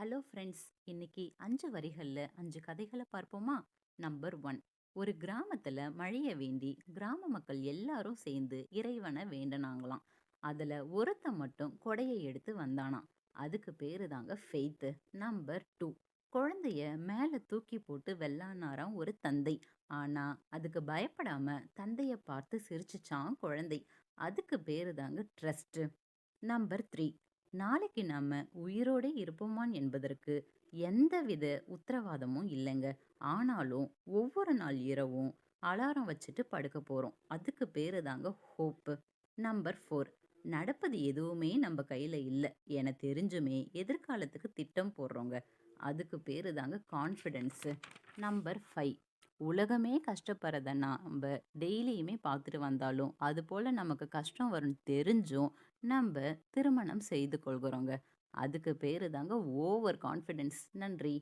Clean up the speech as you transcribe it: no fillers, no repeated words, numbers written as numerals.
Hello friends. இன்னைக்கு 5 வரிகள்ல 5 கதைகளை பார்ப்போமா? நம்பர் 1. ஒரு கிராமத்துல மழைய வேண்டி கிராம மக்கள் எல்லாரும் சேர்ந்து இறைவனை வேண்டனாங்களாம். அதுல ஒருத்தன் மட்டும் கொடையை எடுத்து வந்தானாம். அதுக்கு பேரு தாங்க ஃபெய்த். நம்பர் 2. குழந்தைய மேல தூக்கி போட்டு வெள்ளானாராம் ஒரு தந்தை. ஆனா அதுக்கு பயப்படாம தந்தைய பார்த்து சிரிச்சுச்சான் குழந்தை. அதுக்கு பேரு தாங்க ட்ரஸ்ட். நம்பர் 3. நாளைக்கு நாம உயிரோடே இருப்போமான் என்பதற்கு எந்தவித உத்தரவாதமும் இல்லைங்க. ஆனாலும் ஒவ்வொரு நாள் இரவும் அலாரம் வச்சுட்டு படுக்க போறோம். அதுக்கு பேரு தாங்க ஹோப்பு. நம்பர் 4. நடப்பது எதுவுமே நம்ம கையில இல்ல என தெரிஞ்சுமே எதிர்காலத்துக்கு திட்டம் போடுறோங்க. அதுக்கு பேரு தாங்க கான்ஃபிடென்ஸ். நம்பர் 5. உலகமே கஷ்டப்படுறத நாம டெய்லியுமே பார்த்துட்டு வந்தாலும் அது போல நமக்கு கஷ்டம் வரும் தெரிஞ்சும் நம்ம திருமணம் செய்து கொள்கிறோங்க. அதுக்கு பேரு தாங்க ஓவர் கான்ஃபிடென்ஸ். நன்றி.